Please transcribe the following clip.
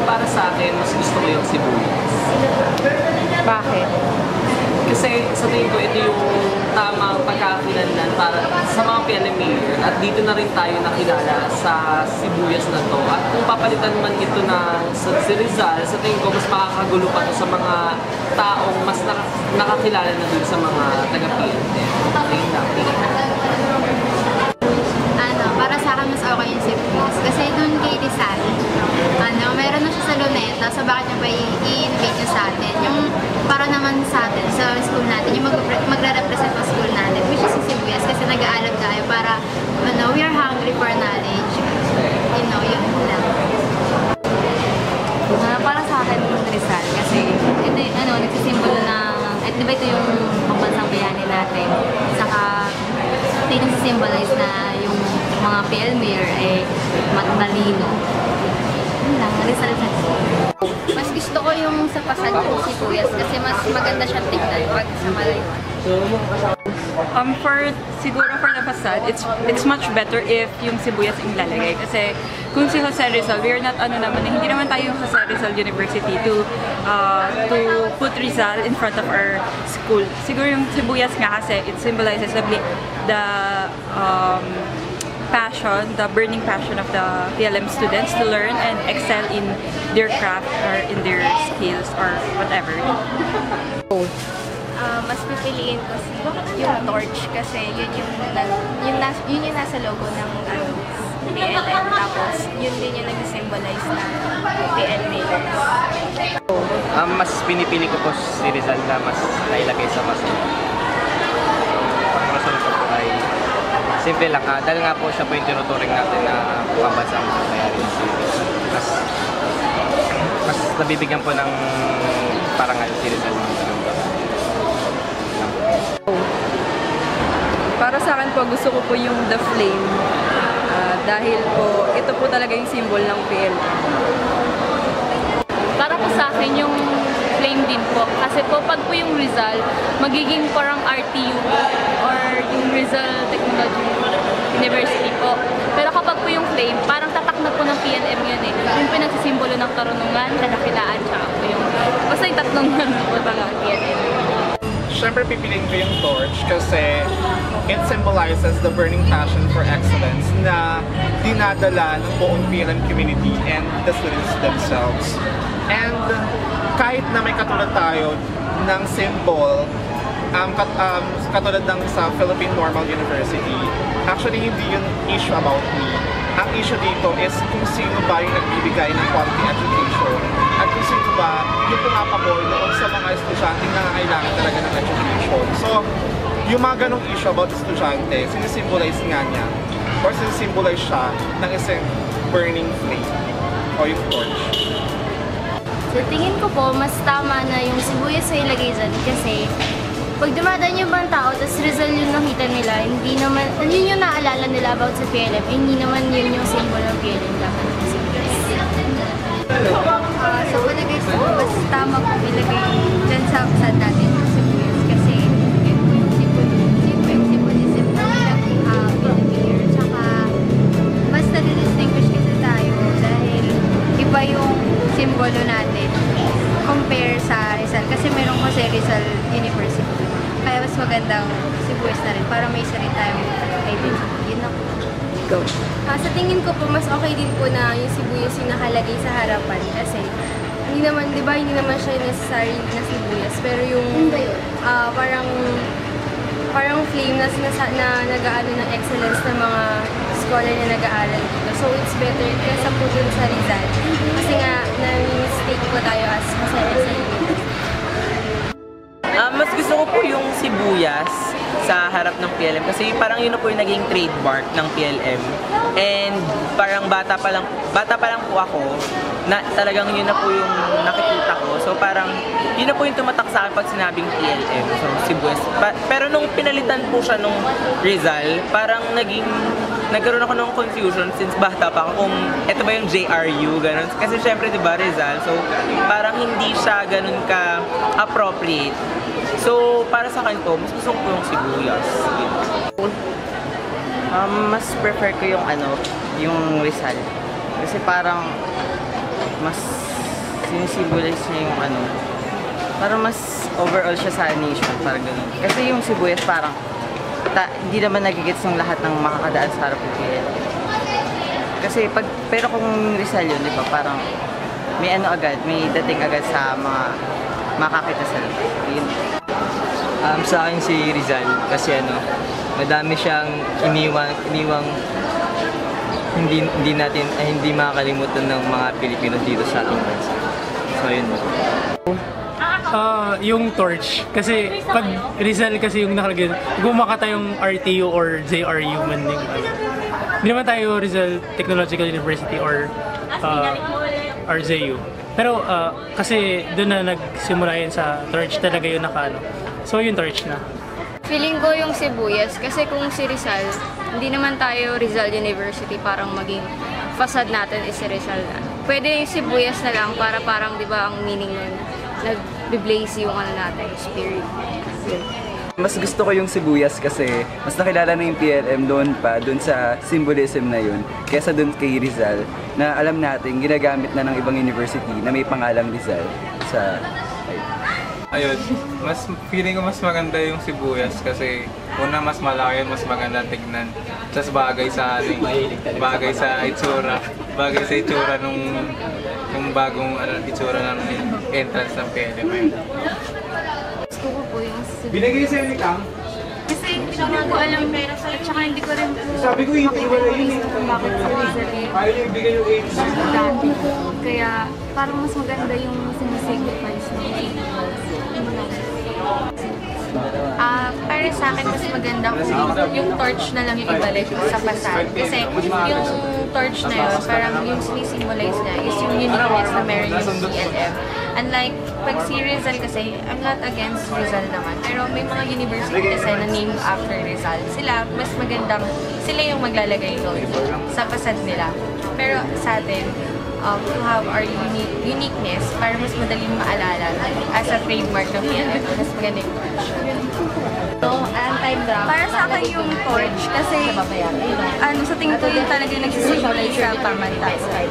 Para sa akin, mas gusto ko yung sibuyas. Bakit? Kasi sa tingin ko, ito yung tamang pagkakakilanlan para sa mga PLMer. At dito na rin tayo nakilala sa sibuyas na to. At kung papalitan man ito na sa Rizal, sa tingin ko, mas makakagulo pa to sa mga taong mas nakakilala na dun sa mga taga-PLM. Para sa akin mas okay yung sibuyas. Kasi dun kay Rizal, meron na siya sa Luneta, so bakit nyo ba i-invite nyo sa atin? Yung para naman sa atin, sa school natin, yung magre-represent sa school natin, which is yung sibuyas, kasi nag-aalam tayo para, we are hungry for knowledge. Yun lang. Para sa akin yung Rizal, kasi ito nagsisimbolo ng, di ba ito yung pambansang bayani natin, saka ito yung nagsisimbolize na yung mga PLMer matalino. Rizal. Mas gusto ko yung sa Pasad yung sibuyas kasi mas maganda siya tignan pag sa Malaywan. Siguro for the Pasad, it's much better if yung sibuyas yung lalagay. Kasi kung si Jose Rizal, we're not hindi naman tayo yung Jose Rizal University to put Rizal in front of our school. Siguro yung sibuyas nga kasi it symbolizes the passion, the burning passion of the PLM students to learn and excel in their craft or in their skills or whatever. Mas pipiliin ko yung torch kasi yun yung nasa logo ng PLM, tapos yun din yung nag-symbolize na PLM. Mas pinipili ko po si Rizal na mas nailagay sa Pasad. Pagkasunod ko po ay simple lang, dahil nga po siya po yung tinuturing natin na pambansang bayani. Mas nabibigyan po ng parangal si Rizal. Para sa akin po, gusto ko po yung The Flame. Dahil po, ito po talaga yung symbol ng PLM. Para po sa akin yung Flame din po. Kasi po, pag po yung Rizal, magiging parang RTU or yung Rizal Technology University po. Pero kapag po yung Flame, parang tatak na po ng PLM yun eh. Yung pinagsisimbolo ng karunungan, kadakilaan, tsaka po yung basta yung tatlong po talaga ang PLM. Siyempre pipiliin ko yung torch kasi it symbolizes the burning passion for excellence na dinadala ng buong PLM community and the students themselves. And kahit na may katulad tayo ng symbol, katulad ng sa Philippine Normal University, actually hindi yun issue about me. Ang issue dito is kung sino ba yung nagbibigay ng quality education at kung sino ba yung pumapabor noon sa mga estudyanteng nangangailangan talaga ng education. So, yung mga ganong issue about estudyante, sinisimbolize nga niya or sinisimbolize siya ng isang burning flame o yung torch. So, tingin ko po, mas tama na yung sibuyas sa ilagay dyan kasi pag dumadaan yung ibang tao, tapos Rizal yung nakita nila, hindi naman, yun yung naalala nila about sa PLM, hindi naman yun yung symbol ng PLM dapat. fasad natin yung sibuyas kasi yun po yung symbolism ng Pilipino. Tsaka mas nadidistinguish kasi tayo dahil iba yung simbolo natin compare sa Rizal. Kasi meron Jose Rizal University. Kaya mas magandang sibuyas na rin para may isa rin tayong identity. Yun na po. Go. Sa tingin ko po, mas okay din po na yung sibuyas yung nakalagay sa harapan kasi hindi naman, di ba, hindi naman siya necessary na sibuyas. Pero yung parang flame na nag-aano ng excellence ng mga scholar na nag-aaral dito. So it's better kaysa po dun sa Rizal. Kasi nga, na-mistake po tayo as Jose Rizal. Mas gusto ko po yung sibuyas sa harap ng PLM kasi parang yun na po yung naging trademark ng PLM. And parang bata pa lang po ako na talagang yun na po yung nakikita ko. So parang yun na po yung tumatak sa akin pag sinabing PLM. So sibuyas. Pero nung pinalitan po siya nung Rizal, parang nagkaroon ako ng confusion since bata pa ako kung eto ba yung JRU, ganun. Kasi syempre diba Rizal, so parang hindi siya ganun ka appropriate. So para sa akin po, mas gusto ko yung sibuyas. Mas prefer ko yung Rizal. Kasi parang mas sinisimbolize niya yung parang mas overall siya sa nation, parang gano'n. Kasi yung sibuyas parang hindi naman nagigits yung lahat ng makakadaan sa harap ng PLM. Kasi pero kung Rizal yun, di ba, parang may agad, may dating agad sa mga makakita sa labas. Yun. Sa akin si Rizal kasi madami siyang iniwang hindi makakalimutan ng mga Pilipino dito sa ating bansa. So yun. Yung torch. Kasi pag Rizal kasi yung nakalagay, gumaka tayong RTU or JRU man yung hindi naman tayo Rizal Technological University or RZU. Pero kasi doon na nagsimula yun sa torch talaga yun So yung torch na. Feeling ko yung sibuyas kasi kung si Rizal, hindi naman tayo Rizal University parang maging facade natin is Rizal na. Pwede yung sibuyas na lang para parang di ba ang meaning nun, nag-blaze yung natin, spirit. Mas gusto ko yung sibuyas kasi mas nakilala na yung PLM doon sa symbolism na yun kaysa doon kay Rizal na alam natin ginagamit na ng ibang university na may pangalang Rizal sa Ayun, feeling ko mas maganda yung sibuyas kasi una mas malaki yun, mas maganda tignan. Tapos bagay sa itsura nung bagong itsura ng entrance ng PLM. Gusto ko po yung sibuyas. Binigay sa'yo ni Kang? Kasi hindi ko alam at saka hindi ko rin po Sabi ko yung iwala yun kung bakit sa Rizal ayaw yung ibigay yung 8. dati. Kaya parang mas maganda yung sinasacrifice ng Para sa akin, mas maganda kung yung torch na lang yung ibalik sa facade. Kasi yung torch na yun, parang yung sinisimbolize niya is yung uniqueness na meron yung PLM. Unlike, pag si Rizal kasi, I'm not against Rizal naman, pero may mga university kasi na named after Rizal. Mas magandang, sila yung maglalagay doon sa facade nila. Pero sa atin, to have our uniqueness para mas madaling maalala as a trademark ng PLM, mas maganda yung torch. Para sa akin yung torch kasi sa tingin ko yun talaga nagsisimbolize sa pamantasan.